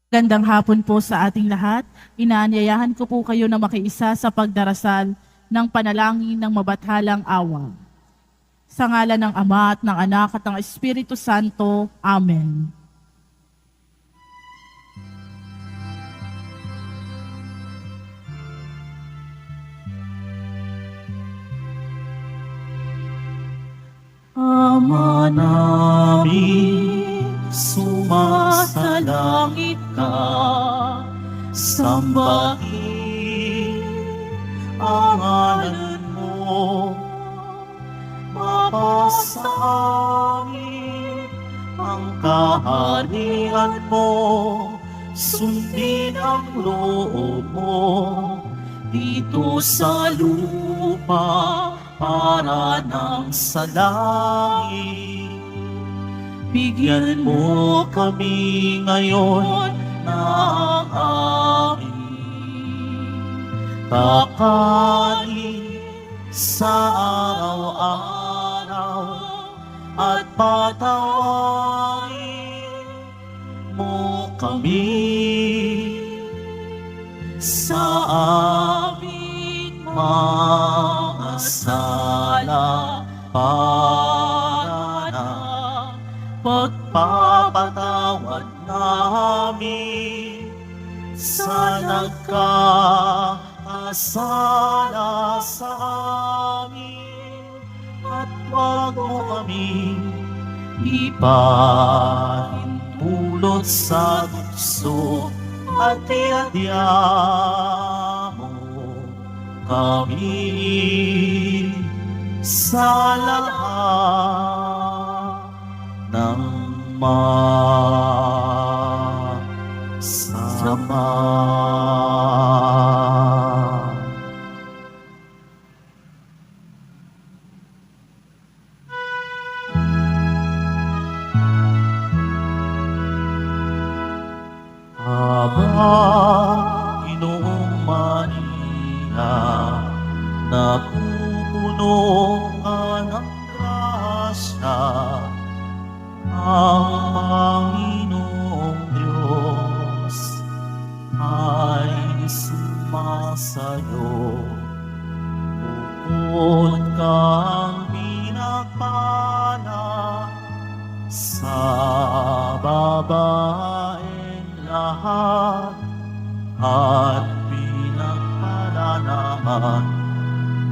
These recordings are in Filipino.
Gandang hapon po sa ating lahat. Inaanyayahan ko po kayo na makiisa sa pagdarasal ng panalangin ng mabathalang awa. Sa ngalan ng Ama at ng Anak at ng Espiritu Santo. Amen. Ama namin, sumasalangit ka, sambahin ang ngalan mo, mapasa amin ang kaharian mo, sundin ang loob mo, dito sa lupa para ng sa langit. Bigyan mo kami ngayon ng aming kakanin sa araw-araw at patawarin mo kami sa aming mga sala para na pagpapatawad namin sa nagkakasala sa amin, at wag mo kami ipahintulot sa tukso, at iadya mo kami sa lahat ng masama. Aba, Ginoong Maria, napupuno ka ng grasya, ang Panginoong Diyos ay sumasayo. Bukod kang pinagpala sa babaeng lahat, at pinagpala naman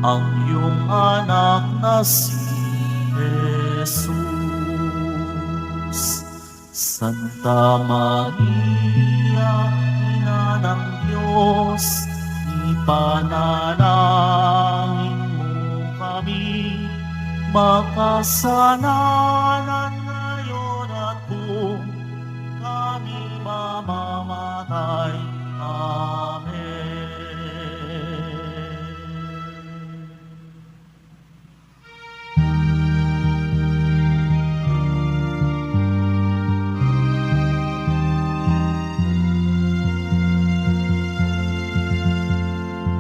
ang iyong anak na si Jesus. Santa Maria, Ina ng Diyos, ipanalangin mo kami, makasalanan ngayon at kung kami mamamatay. Amen.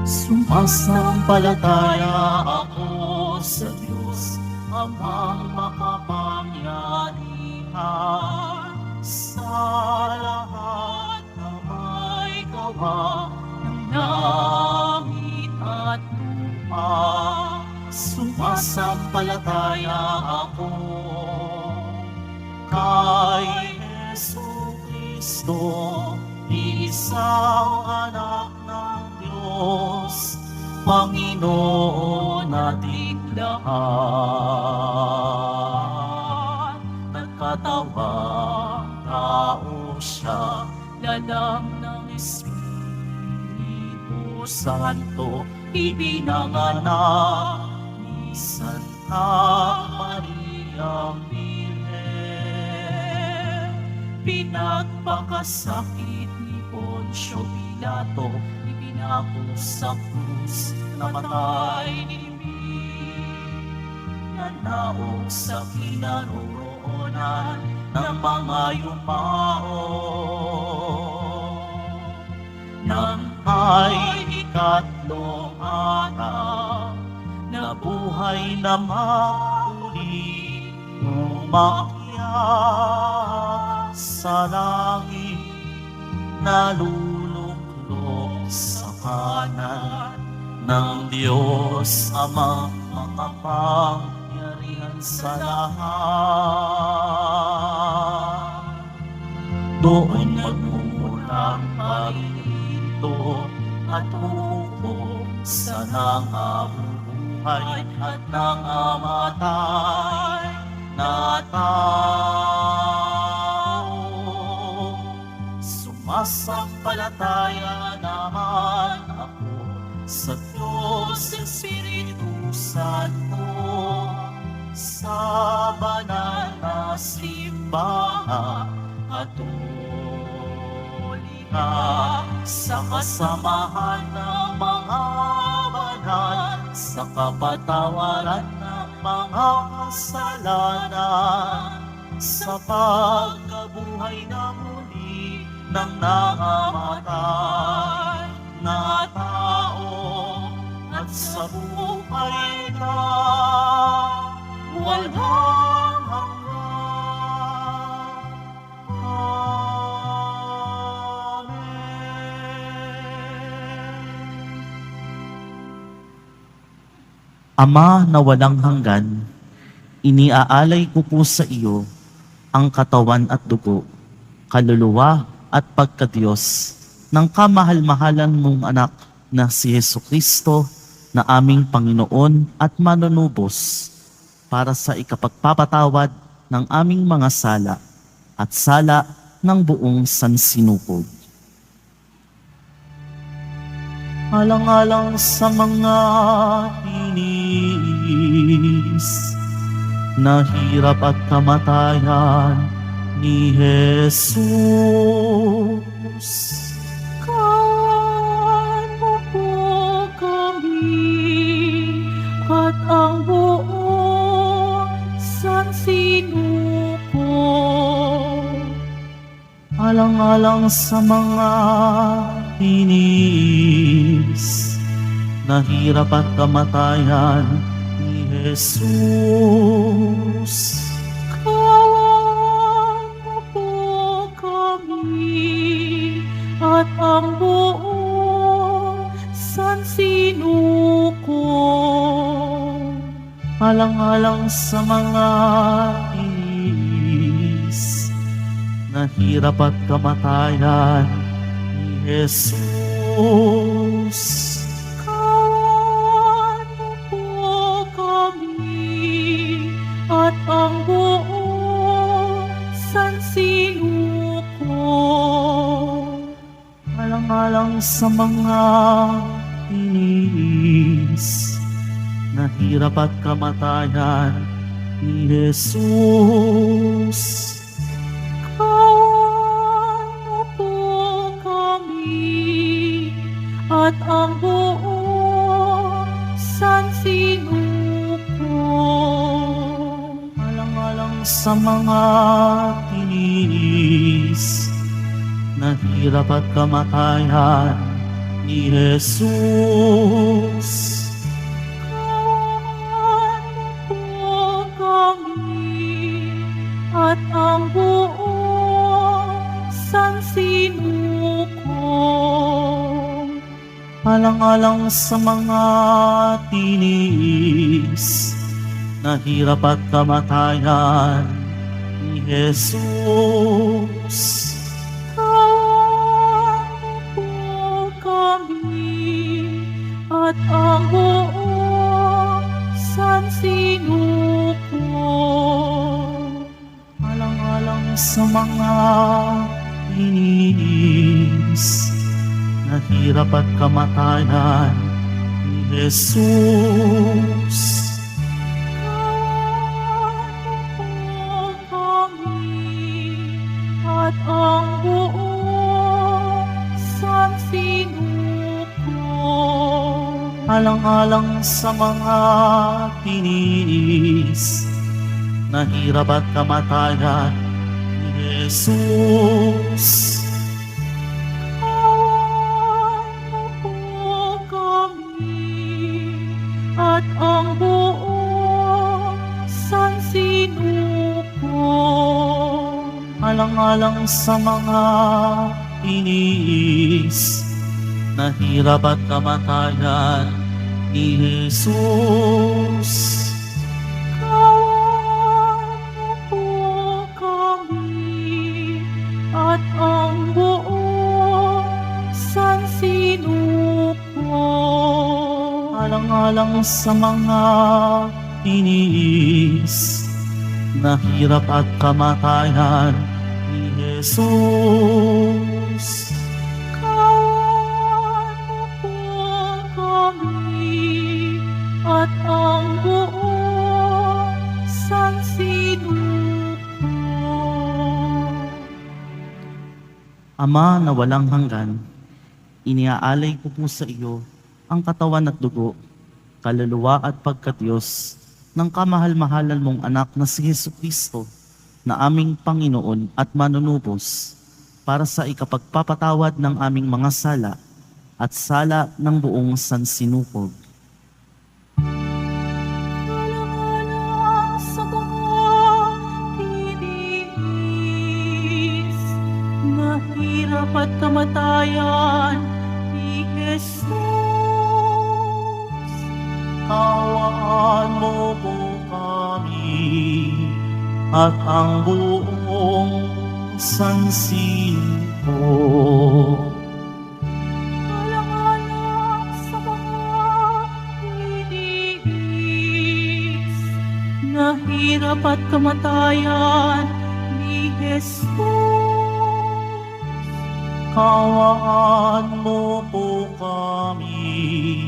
Sumasampalataya ako sa Diyos, Amang makapangyarihan, sa lahat na may gawa ng langit at lupa. Sumasampalataya ako kay Jesucristo, isang anak ng Diyos, Panginoon nating lahat. Nagkatawang tao siya, lalang ng Espiritu Santo, ibinanganak ni Santa Maria Virgen. Pinagpakasakit ni Poncio Pilato, ipinako sa krus, namatay nilibing, nanaog sa kinaroroonan ng mga yumao. Nang ay ikatlong araw, nabuhay na muli, umakyat sa langit, naluluklok sa kanan ng Diyos Amang makapangyarihan sa lahat. Doon magmumulang paghinto at hukom sa nangabubuhay at nangamatay na tao. Sumasampalataya naman ako sa Diyos Espiritu Santo, sa banal na simbahan Katolika, sa kasamahan ng mga banal, sa kapatawaran ng mga kasalanan, sa pagkabuhay na muli ng nangamatay na tao, at sa buhay na walang hanggan. Ama na walang hanggan, iniaalay ko po sa iyo ang katawan at dugo, kaluluwa at pagkadiyos ng kamahal-mahalan mong anak na si Jesucristo na aming Panginoon at manunubos para sa ikapagpapatawad ng aming mga sala at sala ng buong sansinukob. Alang-alang sa mga tinis na hirap at kamatayan ni Jesus. Kawan mo po kami at ang buong sansinukob. Alang-alang sa mga tinis na hirap at kamatayan ni Jesus. Kawan mo po kami at ang buong sansinukob. Alang-alang sa mga tinis na hirap at kamatayan ni Jesus. Kawan mo po kami at ang buong sansinukob. Alang-alang sa mga tinis na hirap at kamatayan ni Jesus. Kawan mo po kami at ang buong sansinukob. Alang-alang sa mga tinis na hirap at kamatayan ni Jesus. Kawan mo po kami at ang buong sansinukob. Alang-alang sa mga tinis na hirap at kamatayan ni Jesus. Kawan mo po kami at ang buong sansinukob. Alang-alang sa mga tinis na hirap at kamatayan ni Jesus. Kawan mo po kami at ang buong sansinukob. Alang-alang sa mga tinis na hirap at kamatayan ni Jesus. Kawan mo po kami at ang buong sansinukob. Alang-alang sa mga tiniis na hirap at kamatayan ni Jesus. Kawan mo po kami at ang buong sansinuko. Alang-alang sa mga tiniis na hirap at kamatayan ni Jesus. Kawan mo po kami at ang buong sansinuko. Ama na walang hanggan, iniaalay ko po sa iyo ang katawan at dugo, kaluluwa at pagkadiyos ng kamahal-mahalan mong anak na si Jesucristo, na aming Panginoon at manunubos, para sa ikapagpapatawad ng aming mga sala at sala ng buong sansinukob. Alang-alang sa mga tiniis na hirap at kamatayan ni Jesus. Kawaan mo po kami at ang buong sansinukob. Alang-alang sa mga tiniis na hirap at kamatayan ni Jesus. Kawaan mo po kami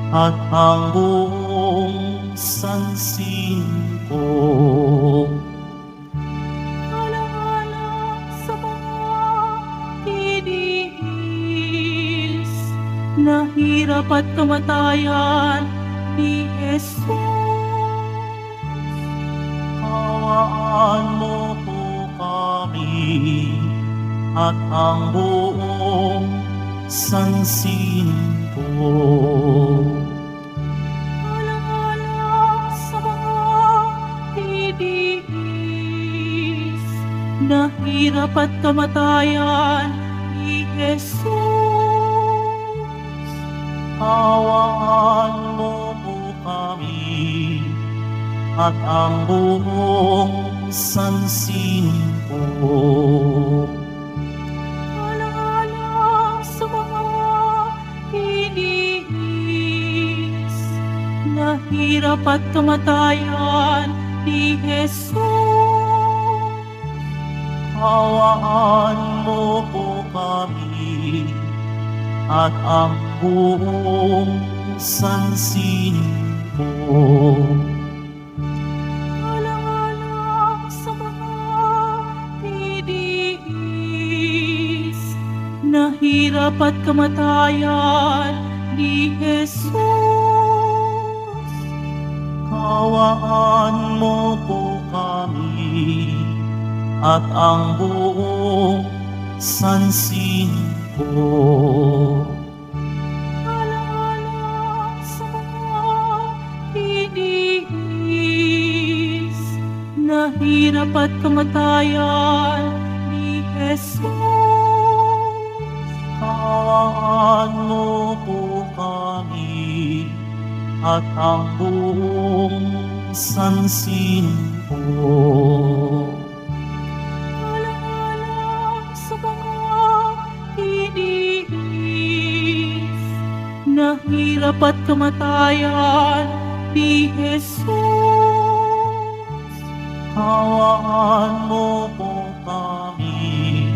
at ang buong sansinukob. Alang-alang sa mga tiniis na hirap at kamatayan ni Jesus. Kawaan mo po kami at ang buong sansinukob. Alang-alang sa mga tiniis na hirap at kamatayan ni Jesus. Kawaan mo po kami at ang buong sansinukob. Alang-alang sa mga tiniis na hirap at kamatayan ni Jesus. Kawaan mo po kami at ang buong sansinukob. Alang-alang sa mga tiniis na hirap at kamatayan ni Jesus. Kawaan mo po kami at ang buong sansinukob. Alang-alang sa mga tiniis na hirap at kamatayan ni Jesus. Kawaan mo po kami at ang buong sansinukob. Alang-alang sa mga tiniis na hirap at kamatayan ni Jesus. Kawaan mo po kami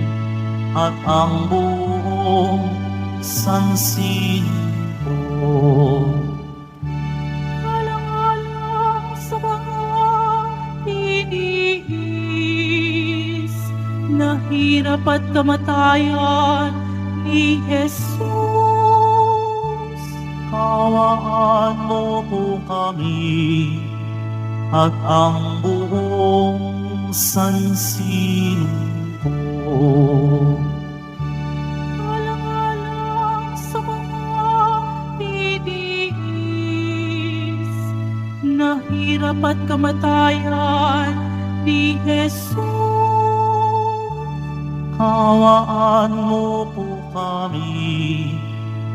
at ang buong sansinukob. Alang-alang sa mga tiniis na hirap at kamatayan ni Jesus. Kawaan mo po kami at ang buong sansinukob. Alang-alang sa mga tiniis na hirap at kamatayan ni Jesus. Hawaan mo po kami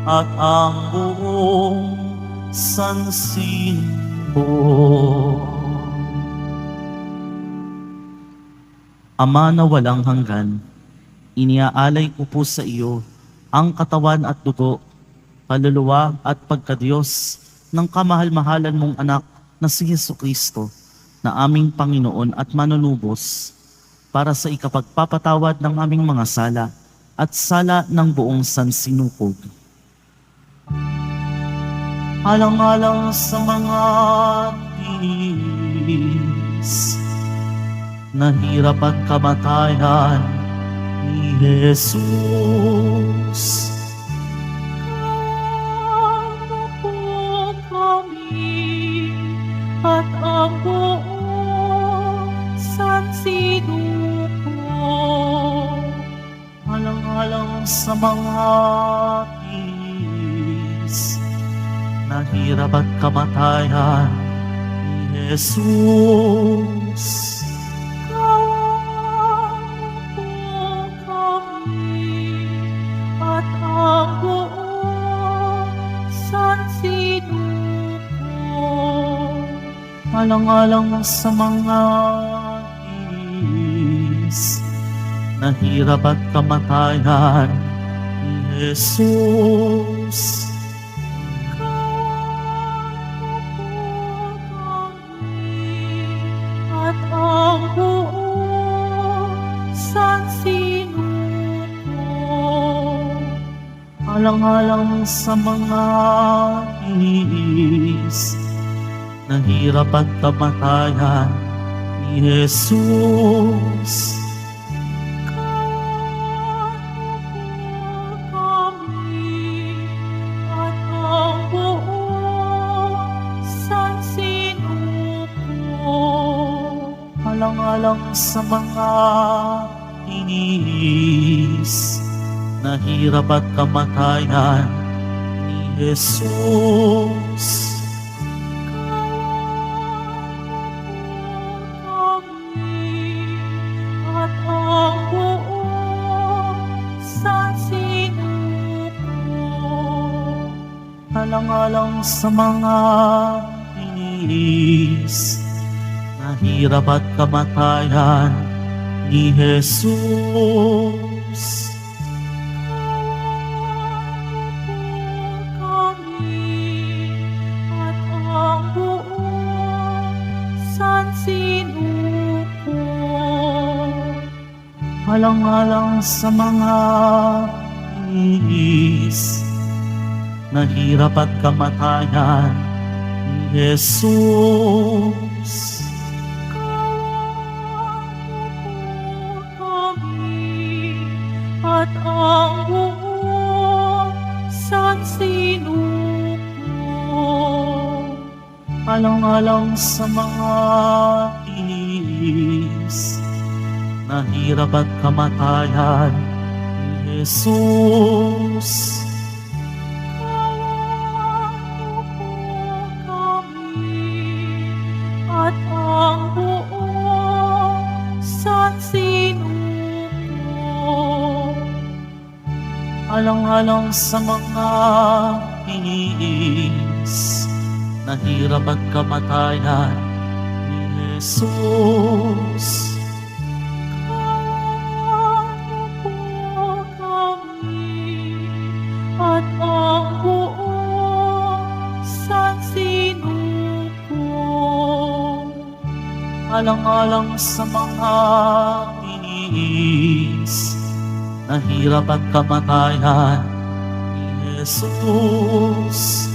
at ang buong sansinuko. Ama na walang hanggan, iniaalay ko po sa iyo ang katawan at dugo, kaluluwa at pagkadiyos ng kamahal-mahalan mong anak na si Jesucristo, na aming Panginoon at manunubos, para sa ikapagpapatawad ng aming mga sala at sala ng buong sansinukob. Alang-alang sa mga tinis na hirap at kamatayan ni Jesus. Kawa po kami at ang buong sansinuko. Alang-alang sa mga tinis na hirap at kamatayan ni Jesus. Kawa po kami at ang buong sansinuko. Alang-alang sa mga tinis na hirap at kamatayan ni Jesus. At ang buong sansinuko. Alang-alang sa mga tinis na hirap at kamatayan ni Jesus. At ang buong sansinuko. Alang-alang sa mga tinis na hirap at kamatayan ni Jesus. At ang buong sansinuko. Alang-alang sa mga tinis na hirap at kamatayan ni Jesus. At ang buong sansinuko. Alang-alang sa mga tinis na hirap at kamatayan ni Jesus. At ang buong sansinuko. Alang-alang sa mga tinis na hirap at kamatayan ni Jesus. At ang buong sansinuko. Alang-alang sa mga tinis na hirap at kamatayan ni Jesus. At ang buong sansinuko. Alang-alang sa mga tinis na hirap at kamatayan ni Jesus.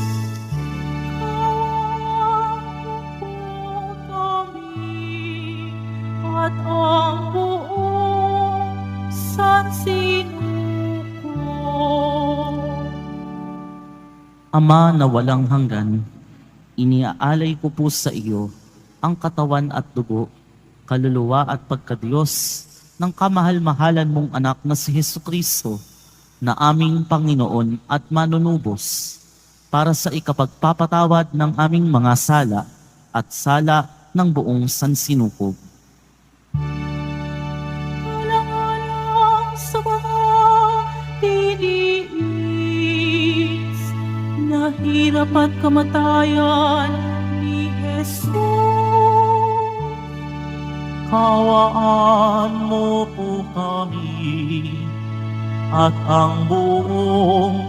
At ang buong sansinuko. Ama na walang hanggan, iniaalay ko po sa iyo ang katawan at dugo, kaluluwa at pagkadiyos ng kamahal-mahalan mong anak na si Jesucristo, na aming Panginoon at manunubos, para sa ikapagpapatawad ng aming mga sala at sala ng buong sansinukob. Alang-alang hirap at kamatayan ni Jesus. Kawaan mo po kami at ang buong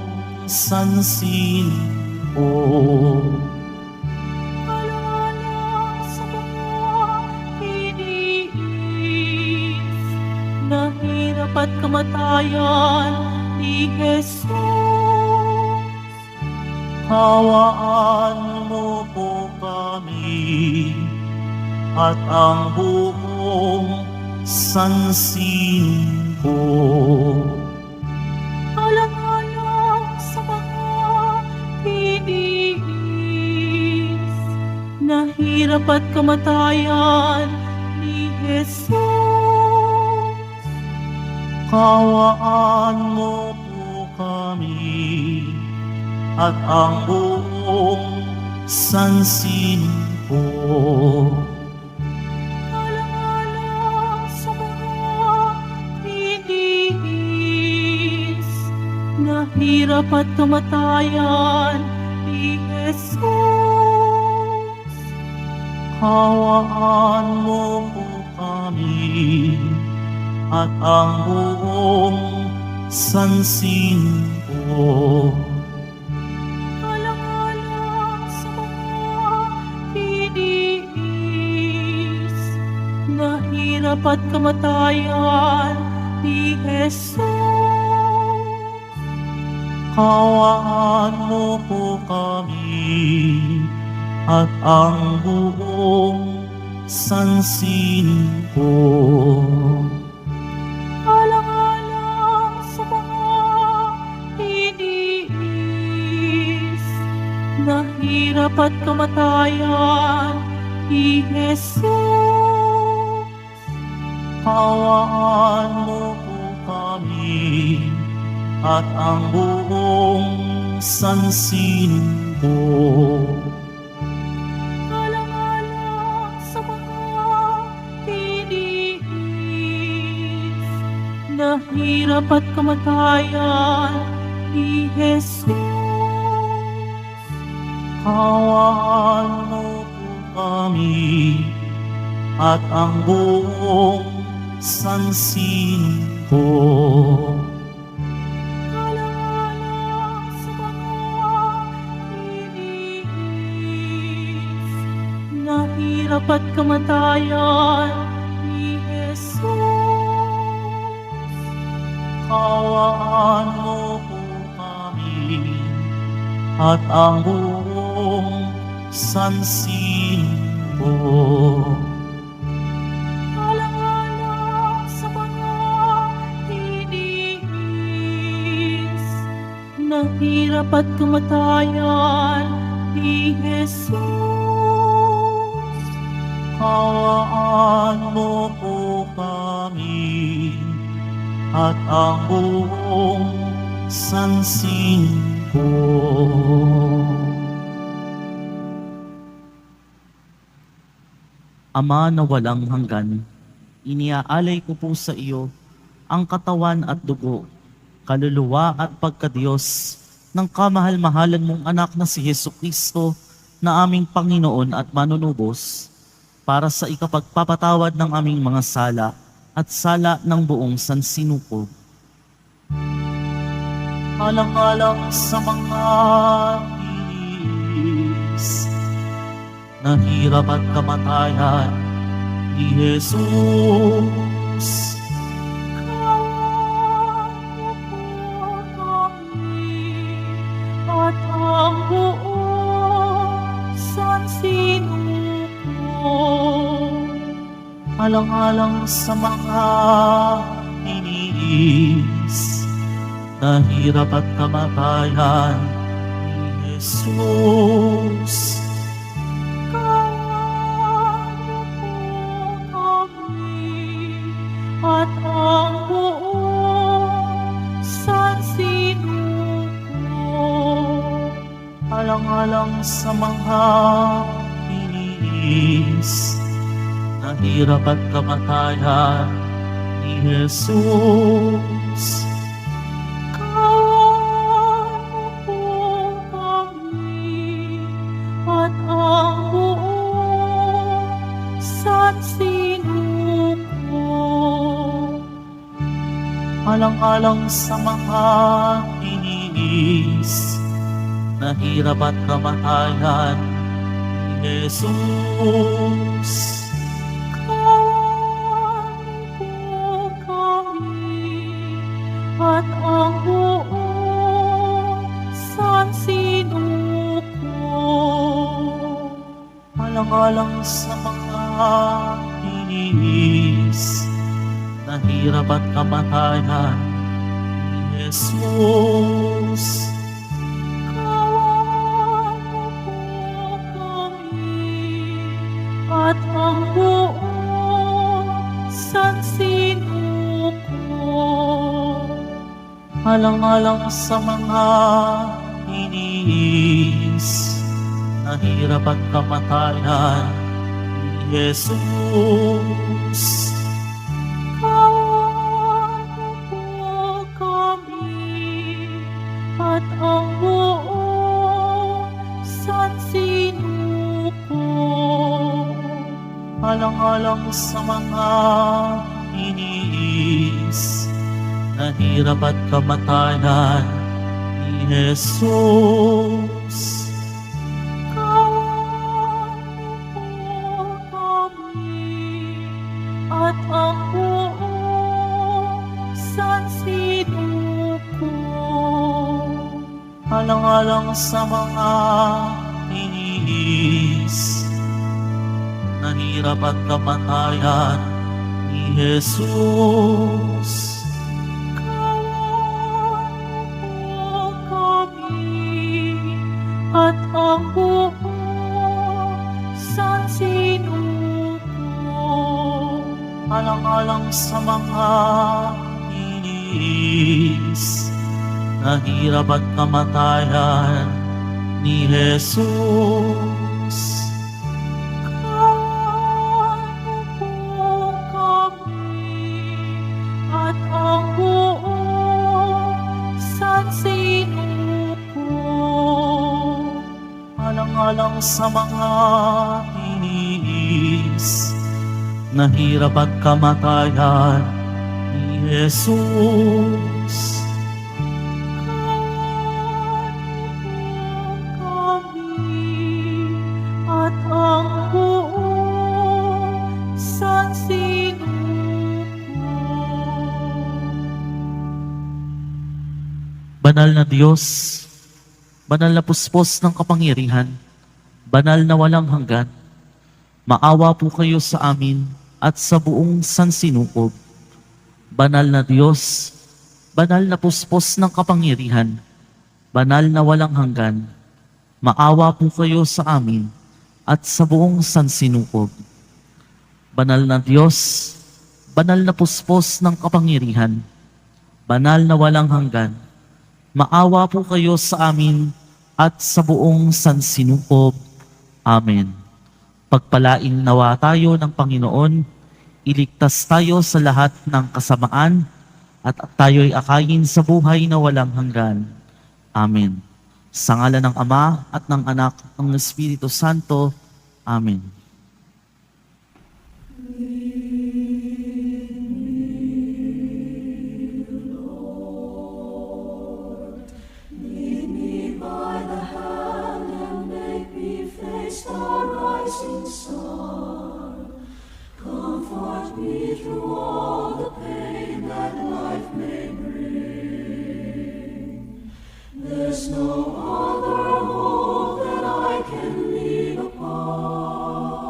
sansipo. Alang-alang sa mga tiniis na hirap at kamatayan ni Jesus. Kawaan mo po kami at ang buong sansipo. Alang-alang sa mga tiniis na hirap at kamatayan ni Jesus. Kawaan mo po kami at ang buong sansipo. Alang-alang sa mga tiniis na hirap at kamatayan ni Jesus. Kawaan mo po kami at ang buong sansipo. Alang-alang sa mga tiniis na hirap at kamatayan ni Jesus. Kawaan mo po kami at ang buong sansipo. Alang-alang sa mga tiniis na hirap at kamatayan ni Jesus. Kawaan mo po kami at ang buong sansipo. Alang-alang sa mga tiniis na hirap at kamatayan ni Jesus. Kawaan mo po kami at ang buong sansipo. Alang-alang sa mga tiniis na hirap at kamatayan ni Jesus. Kawaan mo po kami at ang buong sansipo. Alang-alang sa mga tiniis na hirap at kamatayan ni Jesus. Kawaan mo po kami at ang buong sansipo. Ama na walang hanggan, iniaalay ko po sa iyo ang katawan at dugo, kaluluwa at pagkadiyos ng kamahal-mahalan mong anak na si Jesucristo na aming Panginoon at manunubos para sa ikapagpapatawad ng aming mga sala at sala ng buong sansinuko. Alang-alang sa mga tinis na hirap at kamatayan ni Jesus. Kawaan mo po kami at ang buong sansinuko. Alang-alang sa mga iniis na hirap at kamatayan ni Jesus. Kawaan mo po kami at ang buong sansinuko. Alang-alang sa mga iniis na hirap at kamatayan ni Jesus. Kawaan mo po kami alang-alang sa mga tiniis na hirap at kamatayan ni Jesus. Kawan po kami at ang buong sansinuko. Alang-alang sa mga tiniis na hirap at kamatayan ni Jesus. Kawan po kami at ang buong sansinuko. Alang-alang sa mga tiniis na hirap at kamatayan ni Jesus. Kawan po kami at ang buong sansinuko. Alang-alang sa mga tiniis na hirap at kamatayan ni Jesus. Kawan po kami at ang buong sansinuko. Alang-alang sa mga tiniis na hirap at kamatayan ni Jesus. Kawan po kami at ang buong sansinuko. Alang-alang sa mga tiniis na hirap at kamatayan ni Jesus. Kawan po kami at ang buong sansinuko. Alang-alang sa mga tiniis na hirap at kamatayan ni Jesus. Kawan po kami at ang buong sansinuko. Banal na Diyos, banal na puspos ng kapangyarihan, banal na walang hanggan, maawa po kayo sa amin at sa buong sansinukob. Banal na Diyos, banal na puspos ng kapangyarihan, banal na walang hanggan, maawa po kayo sa amin at sa buong sansinukob. Banal na Diyos, banal na puspos ng kapangyarihan, banal na walang hanggan, maawa po kayo sa amin at sa buong sansinukob. Amen. Pagpalain nawa tayo ng Panginoon, iligtas tayo sa lahat ng kasamaan, at tayo'y akayin sa buhay na walang hanggan. Amen. Sa ngalan ng Ama at ng Anak at ng Espiritu Santo. Amen. Lead me by the hand and make me face the rising sun. Comfort me through all the pain that life may bring. There's no other hope that I can lean upon.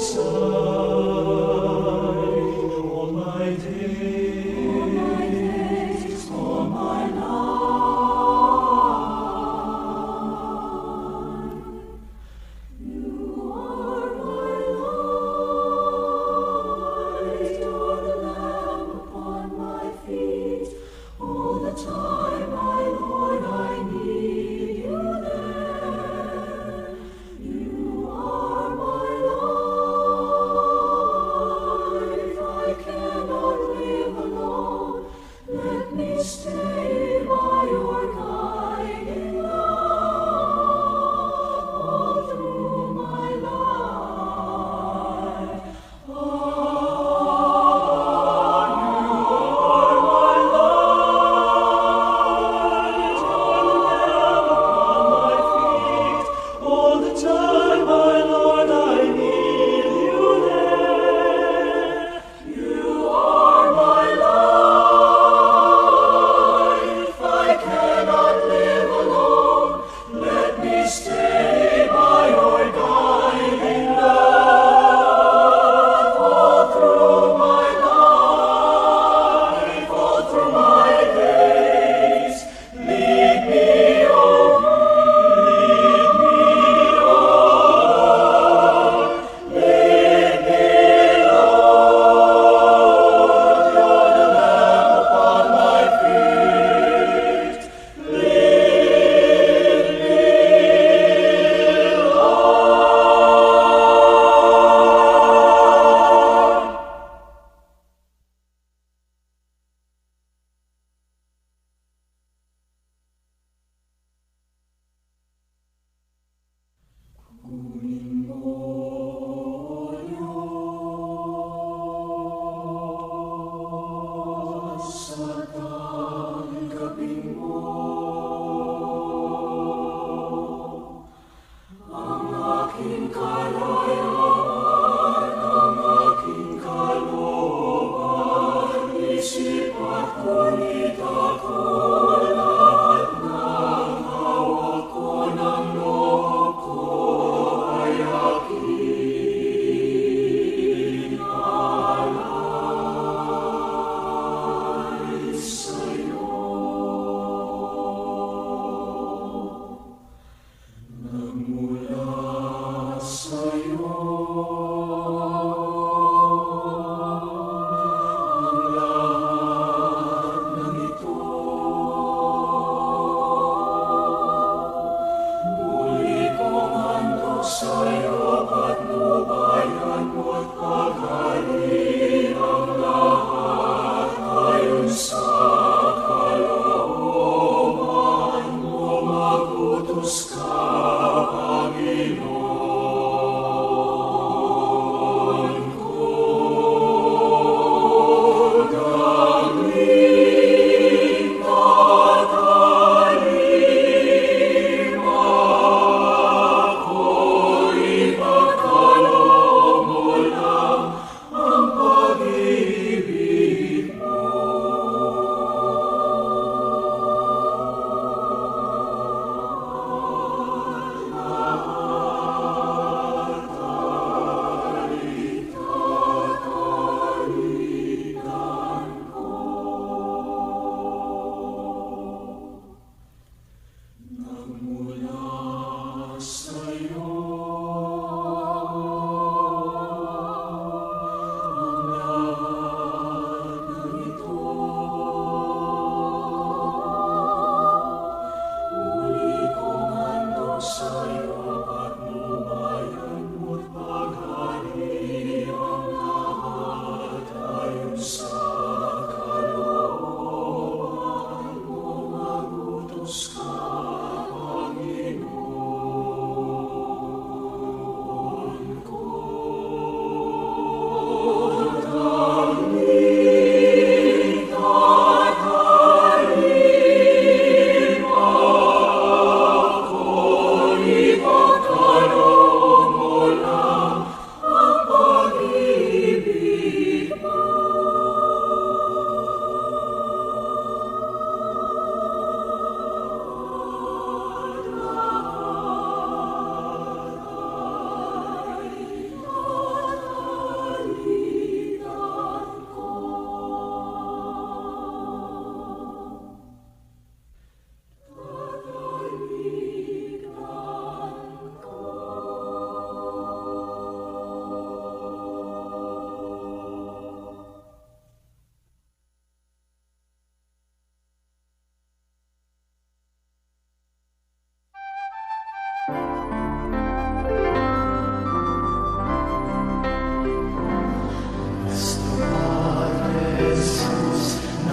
side all my days, all my life. You are my light, you're the lamp upon my feet. All the time, my Lord, I need you there. You are my light.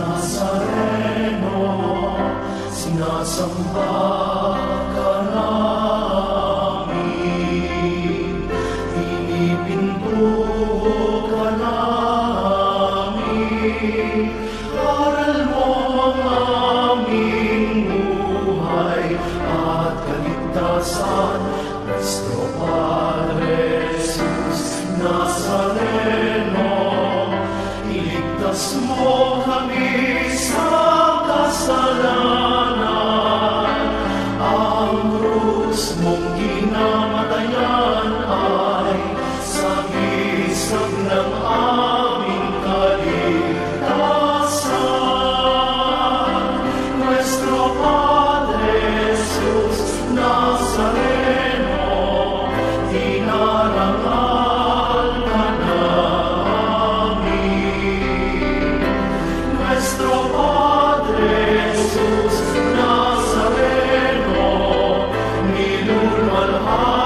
Nazareno, sinasamba ka namin, pinipinto ka namin, aral mo ang aming buhay at kaligtasan, Nuestro Padre Jesus Nazareno, iligtas mo kami sa kasalanan. Ang krus mong ginamatayan ay sagisag ng aming kaligtasan. Nuestro Padre Jesus Nazareno, dinarangal ka namin. Nuestro Padre Jesus Nazareno, nilulwalhati